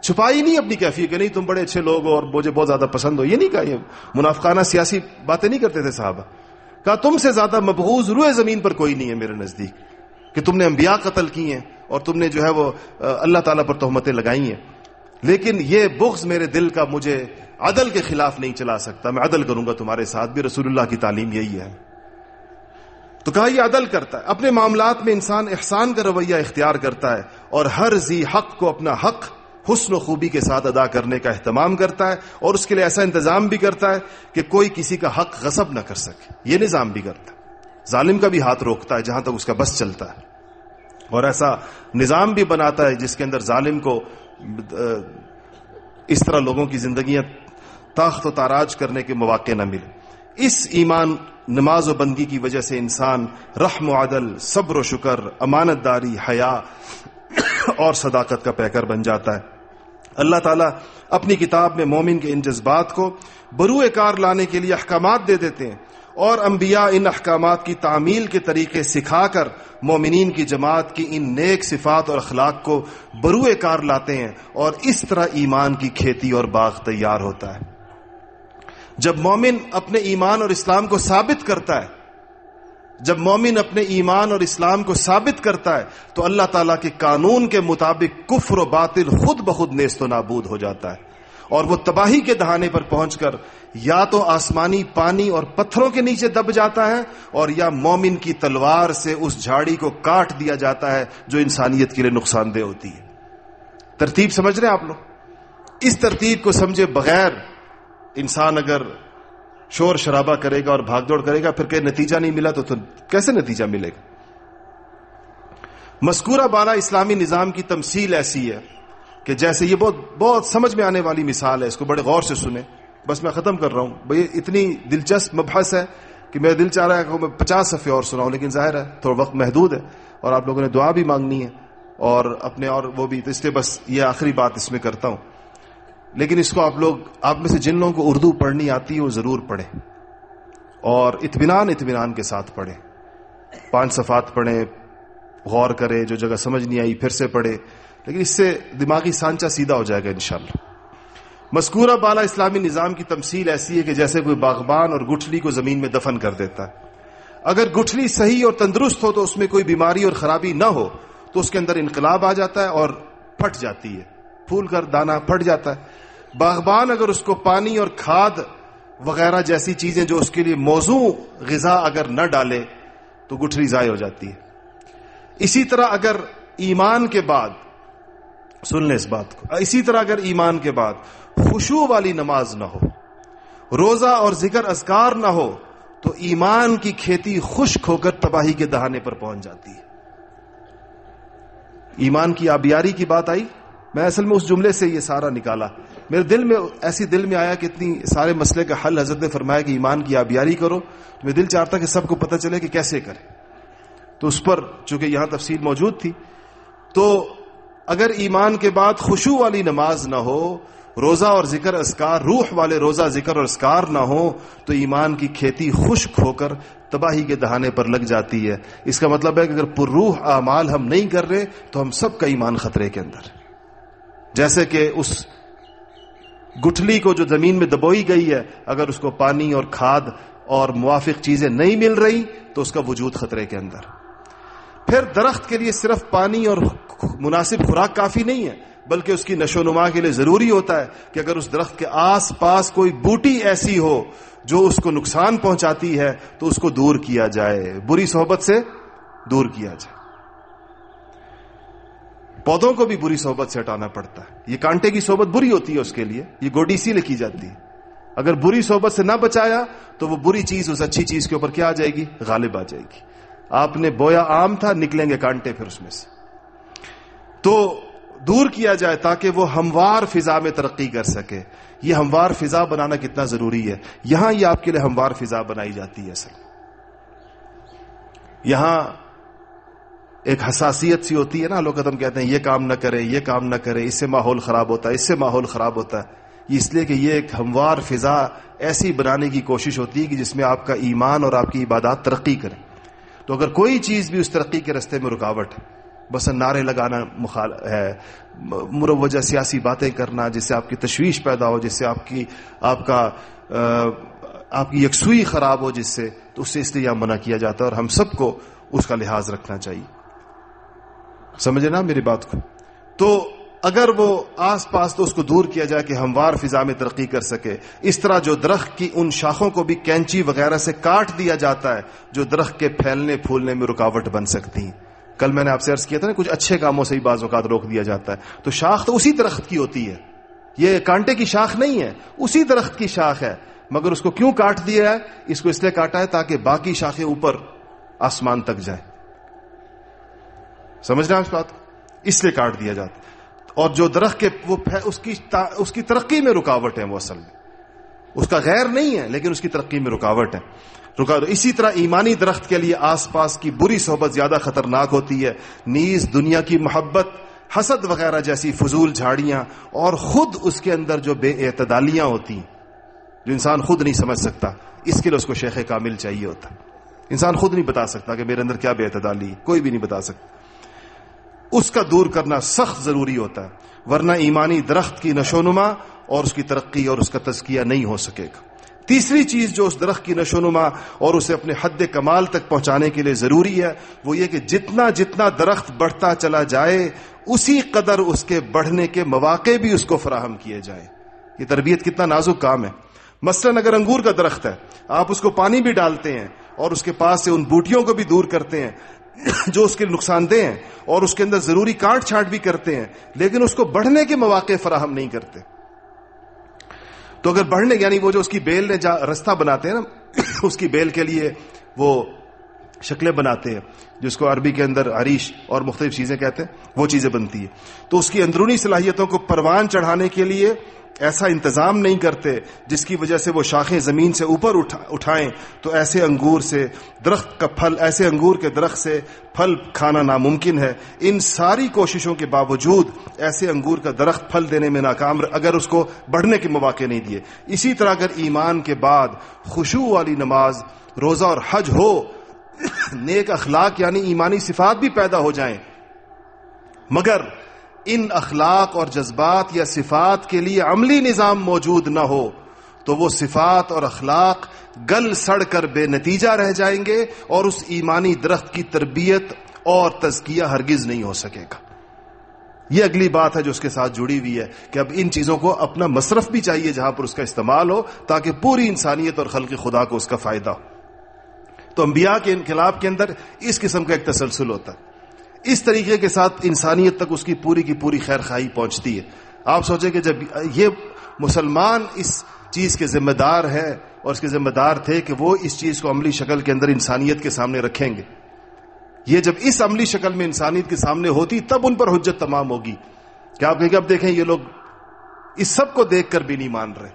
[SPEAKER 1] چھپائی نہیں اپنی کیفیت کہ نہیں تم بڑے اچھے لوگ ہو اور مجھے بہت زیادہ پسند ہو، یہ نہیں کہا. یہ منافقانہ سیاسی باتیں نہیں کرتے تھے صحابہ. کہا تم سے زیادہ مبغوض روئے زمین پر کوئی نہیں ہے میرے نزدیک، کہ تم نے انبیاء قتل کی ہیں اور تم نے جو ہے وہ اللہ تعالیٰ پر تہمتیں لگائی ہیں، لیکن یہ بغض میرے دل کا مجھے عدل کے خلاف نہیں چلا سکتا. میں عدل کروں گا تمہارے ساتھ بھی، رسول اللہ کی تعلیم یہی ہے. تو کہا یہ عدل کرتا ہے. اپنے معاملات میں انسان احسان کا رویہ اختیار کرتا ہے اور ہر ذی حق کو اپنا حق حسن و خوبی کے ساتھ ادا کرنے کا اہتمام کرتا ہے، اور اس کے لیے ایسا انتظام بھی کرتا ہے کہ کوئی کسی کا حق غصب نہ کر سکے. یہ نظام بھی کرتا ہے. ظالم کا بھی ہاتھ روکتا ہے جہاں تک اس کا بس چلتا ہے، اور ایسا نظام بھی بناتا ہے جس کے اندر ظالم کو اس طرح لوگوں کی زندگیاں تاخت و تاراج کرنے کے مواقع نہ ملے. اس ایمان نماز و بندگی کی وجہ سے انسان رحم و عدل، صبر و شکر، امانت داری، حیا اور صداقت کا پیکر بن جاتا ہے. اللہ تعالیٰ اپنی کتاب میں مومن کے ان جذبات کو بروئے کار لانے کے لیے احکامات دے دیتے ہیں، اور انبیاء ان احکامات کی تعمیل کے طریقے سکھا کر مومنین کی جماعت کی ان نیک صفات اور اخلاق کو بروئے کار لاتے ہیں، اور اس طرح ایمان کی کھیتی اور باغ تیار ہوتا ہے. جب مومن اپنے ایمان اور اسلام کو ثابت کرتا ہے، جب مومن اپنے ایمان اور اسلام کو ثابت کرتا ہے تو اللہ تعالیٰ کے قانون کے مطابق کفر و باطل خود بخود نیست و نابود ہو جاتا ہے، اور وہ تباہی کے دہانے پر پہنچ کر یا تو آسمانی پانی اور پتھروں کے نیچے دب جاتا ہے، اور یا مومن کی تلوار سے اس جھاڑی کو کاٹ دیا جاتا ہے جو انسانیت کے لیے نقصان دہ ہوتی ہے. ترتیب سمجھ رہے ہیں آپ لوگ؟ اس ترتیب کو سمجھے بغیر انسان اگر شور شرابہ کرے گا اور بھاگ دوڑ کرے گا، پھر کہ نتیجہ نہیں ملا تو کیسے نتیجہ ملے گا؟ مذکورہ بالا اسلامی نظام کی تمثیل ایسی ہے کہ جیسے یہ بہت سمجھ میں آنے والی مثال ہے، اس کو بڑے غور سے سنیں. بس میں ختم کر رہا ہوں. بھئی اتنی دلچسپ مبحث ہے کہ میرا دل چاہ رہا ہے کہ میں 50 صفحے اور سناؤں، لیکن ظاہر ہے تھوڑا وقت محدود ہے، اور آپ لوگوں نے دعا بھی مانگنی ہے اور اپنے اور وہ بھی، تو اس لیے بس یہ آخری بات اس میں کرتا ہوں. لیکن اس کو آپ میں سے جن لوگوں کو اردو پڑھنی آتی ہے وہ ضرور پڑھیں، اور اطمینان کے ساتھ پڑھیں. 5 صفحات پڑھیں، غور کریں، جو جگہ سمجھ نہیں آئی پھر سے پڑھیں، لیکن اس سے دماغی سانچہ سیدھا ہو جائے گا انشاءاللہ. مذکورہ بالا اسلامی نظام کی تمثیل ایسی ہے کہ جیسے کوئی باغبان اور گٹھلی کو زمین میں دفن کر دیتا ہے. اگر گٹھلی صحیح اور تندرست ہو تو اس میں کوئی بیماری اور خرابی نہ ہو تو اس کے اندر انقلاب آ جاتا ہے اور پھٹ جاتی ہے، پھول کر دانہ پھٹ جاتا ہے. باغبان اگر اس کو پانی اور کھاد وغیرہ جیسی چیزیں جو اس کے لیے موزوں غذا اگر نہ ڈالے تو گٹھلی ضائع ہو جاتی ہے. اسی طرح اگر ایمان کے بعد، سن لیں اس بات کو، اسی طرح اگر ایمان کے بعد خشوع والی نماز نہ ہو، روزہ اور ذکر اذکار نہ ہو تو ایمان کی کھیتی خشک ہو کر تباہی کے دہانے پر پہنچ جاتی ہے. ایمان کی آبیاری کی بات آئی، میں اصل میں اس جملے سے یہ سارا نکالا. میرے دل میں آیا کہ اتنی سارے مسئلے کا حل حضرت نے فرمایا کہ ایمان کی آبیاری کرو، تو میرا دل چاہتا کہ سب کو پتہ چلے کہ کیسے کرے. تو اس پر چونکہ یہاں تفصیل موجود تھی، تو اگر ایمان کے بعد خشوع والی نماز نہ ہو، روزہ اور ذکر اذکار، روح والے روزہ ذکر اور اذکار نہ ہو تو ایمان کی کھیتی خشک ہو کر تباہی کے دہانے پر لگ جاتی ہے. اس کا مطلب ہے کہ اگر پر روح اعمال ہم نہیں کر رہے تو ہم سب کا ایمان خطرے کے اندر. جیسے کہ اس گٹھلی کو جو زمین میں دبوئی گئی ہے، اگر اس کو پانی اور کھاد اور موافق چیزیں نہیں مل رہی تو اس کا وجود خطرے کے اندر. پھر درخت کے لیے صرف پانی اور مناسب خوراک کافی نہیں ہے، بلکہ اس کی نشو و نما کے لیے ضروری ہوتا ہے کہ اگر اس درخت کے آس پاس کوئی بوٹی ایسی ہو جو اس کو نقصان پہنچاتی ہے تو اس کو دور کیا جائے، بری صحبت سے دور کیا جائے. پودوں کو بھی بری صحبت سے ہٹانا پڑتا ہے. یہ کانٹے کی صحبت بری ہوتی ہے اس کے لیے، یہ گوڈی سی لکھی جاتی ہے. اگر بری صحبت سے نہ بچایا تو وہ بری چیز اس اچھی چیز کے اوپر کیا آ جائے گی؟ غالب آ جائے گی. آپ نے بویا آم تھا، نکلیں گے کانٹے پھر اس میں سے. تو دور کیا جائے تاکہ وہ ہموار فضا میں ترقی کر سکے. یہ ہموار فضا بنانا کتنا ضروری ہے. یہاں یہ آپ کے لیے ہموار فضا بنائی جاتی ہے. اصل یہاں ایک حساسیت سی ہوتی ہے نا، لوگ قدم کہتے ہیں یہ کام نہ کرے، یہ کام نہ کرے، اس سے ماحول خراب ہوتا ہے، اس سے ماحول خراب ہوتا ہے. یہ اس لیے کہ یہ ایک ہموار فضا ایسی بنانے کی کوشش ہوتی ہے کہ جس میں آپ کا ایمان اور آپ کی عبادات ترقی کریں. تو اگر کوئی چیز بھی اس ترقی کے راستے میں رکاوٹ ہے، بس نعرے لگانا ہے، مروجہ سیاسی باتیں کرنا جس سے آپ کی تشویش پیدا ہو، جس سے آپ کی یکسوئی خراب ہو، جس سے، تو اس سے اس لیے منع کیا جاتا ہے. اور ہم سب کو اس کا لحاظ رکھنا چاہیے. سمجھے نا میری بات کو. تو اگر وہ آس پاس تو اس کو دور کیا جائے کہ ہموار فضا میں ترقی کر سکے. اس طرح جو درخت کی ان شاخوں کو بھی کینچی وغیرہ سے کاٹ دیا جاتا ہے جو درخت کے پھیلنے پھولنے میں رکاوٹ بن سکتی ہیں. کل میں نے آپ سے عرض کیا تھا نا، کچھ اچھے کاموں سے ہی بعض اوقات روک دیا جاتا ہے. تو شاخ تو اسی درخت کی ہوتی ہے، یہ کانٹے کی شاخ نہیں ہے، اسی درخت کی شاخ ہے. مگر اس کو کیوں کاٹ دیا ہے؟ اس کو اس لیے کاٹا ہے تاکہ باقی شاخیں اوپر آسمان تک جائیں. سمجھ رہے ہیں اس بات کو؟ اس لیے کاٹ دیا جاتا. اور جو درخت کے وہ اس کی ترقی میں رکاوٹ ہے، وہ اصل میں اس کا غیر نہیں ہے لیکن اس کی ترقی میں رکاوٹ ہے. اسی طرح ایمانی درخت کے لیے آس پاس کی بری صحبت زیادہ خطرناک ہوتی ہے. نیز دنیا کی محبت، حسد وغیرہ جیسی فضول جھاڑیاں، اور خود اس کے اندر جو بے اعتدالیاں ہوتی ہیں جو انسان خود نہیں سمجھ سکتا، اس کے لیے اس کو شیخ کامل چاہیے ہوتا. انسان خود نہیں بتا سکتا کہ میرے اندر کیا بے اعتدالی ہے، کوئی بھی نہیں بتا سکتا. اس کا دور کرنا سخت ضروری ہوتا ہے، ورنہ ایمانی درخت کی نشوونما اور اس کی ترقی اور اس کا تزکیہ نہیں ہو سکے گا. تیسری چیز جو اس درخت کی نشوونما اور اسے اپنے حد کمال تک پہنچانے کے لیے ضروری ہے، وہ یہ کہ جتنا جتنا درخت بڑھتا چلا جائے اسی قدر اس کے بڑھنے کے مواقع بھی اس کو فراہم کیے جائیں. یہ تربیت کتنا نازک کام ہے. مثلاً اگر انگور کا درخت ہے، آپ اس کو پانی بھی ڈالتے ہیں اور اس کے پاس سے ان بوٹیوں کو بھی دور کرتے ہیں جو اس کے نقصان دہ ہیں، اور اس کے اندر ضروری کاٹ چھانٹ بھی کرتے ہیں، لیکن اس کو بڑھنے کے مواقع فراہم نہیں کرتے. تو اگر بڑھنے، یعنی وہ جو اس کی بیل نے رستہ بناتے ہیں نا اس کی بیل کے لیے وہ شکلیں بناتے ہیں جس کو عربی کے اندر عریش اور مختلف چیزیں کہتے ہیں، وہ چیزیں بنتی ہیں. تو اس کی اندرونی صلاحیتوں کو پروان چڑھانے کے لیے ایسا انتظام نہیں کرتے جس کی وجہ سے وہ شاخیں زمین سے اوپر اٹھائیں، تو ایسے انگور کے درخت سے پھل کھانا ناممکن ہے. ان ساری کوششوں کے باوجود ایسے انگور کا درخت پھل دینے میں ناکام اگر اس کو بڑھنے کے مواقع نہیں دیے. اسی طرح اگر ایمان کے بعد خشوع والی نماز، روزہ اور حج ہو، نیک اخلاق یعنی ایمانی صفات بھی پیدا ہو جائیں، مگر ان اخلاق اور جذبات یا صفات کے لیے عملی نظام موجود نہ ہو، تو وہ صفات اور اخلاق گل سڑ کر بے نتیجہ رہ جائیں گے اور اس ایمانی درخت کی تربیت اور تزکیہ ہرگز نہیں ہو سکے گا. یہ اگلی بات ہے جو اس کے ساتھ جڑی ہوئی ہے کہ اب ان چیزوں کو اپنا مصرف بھی چاہیے جہاں پر اس کا استعمال ہو، تاکہ پوری انسانیت اور خلق خدا کو اس کا فائدہ ہو. تو انبیاء کے انقلاب کے اندر اس قسم کا ایک تسلسل ہوتا ہے. اس طریقے کے ساتھ انسانیت تک اس کی پوری خیر خواہی پہنچتی ہے. آپ سوچیں کہ جب یہ مسلمان اس چیز کے ذمہ دار ہیں اور اس کے ذمہ دار تھے کہ وہ اس چیز کو عملی شکل کے اندر انسانیت کے سامنے رکھیں گے، یہ جب اس عملی شکل میں انسانیت کے سامنے ہوتی تب ان پر حجت تمام ہوگی. کہ آپ کہیں کہ اب دیکھیں یہ لوگ اس سب کو دیکھ کر بھی نہیں مان رہے.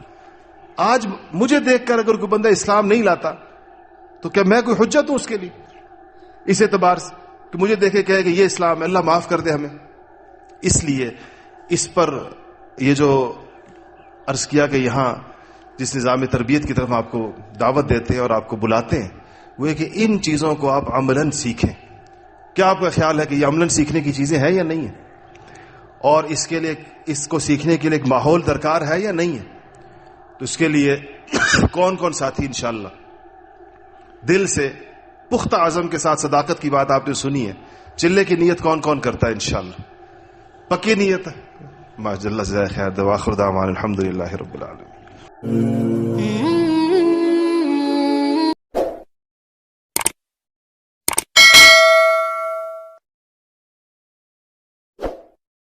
[SPEAKER 1] آج مجھے دیکھ کر اگر کوئی بندہ اسلام نہیں لاتا تو کیا میں کوئی حجت ہوں اس کے لیے؟ اس اعتبار سے کہ مجھے دیکھے کہے کہ یہ اسلام ہے، اللہ معاف کر دے ہمیں. اس لیے اس پر یہ جو عرض کیا کہ یہاں جس نظام تربیت کی طرف آپ کو دعوت دیتے ہیں اور آپ کو بلاتے ہیں، وہ ہے کہ ان چیزوں کو آپ عملاً سیکھیں. کیا آپ کا خیال ہے کہ یہ عملاً سیکھنے کی چیزیں ہیں یا نہیں ہیں؟ اور اس کے لیے، اس کو سیکھنے کے لیے ایک ماحول درکار ہے یا نہیں ہے؟ تو اس کے لیے کون کون ساتھی انشاءاللہ دل سے پختہ عزم کے ساتھ، صداقت کی بات آپ نے سنی ہے، چلے کی نیت کون کون کرتا ہے انشاءاللہ؟ پکی نیت ہے. ماشاءاللہ جزائے خیر. دعا آخر دعوانا الحمدللہ رب العالمین.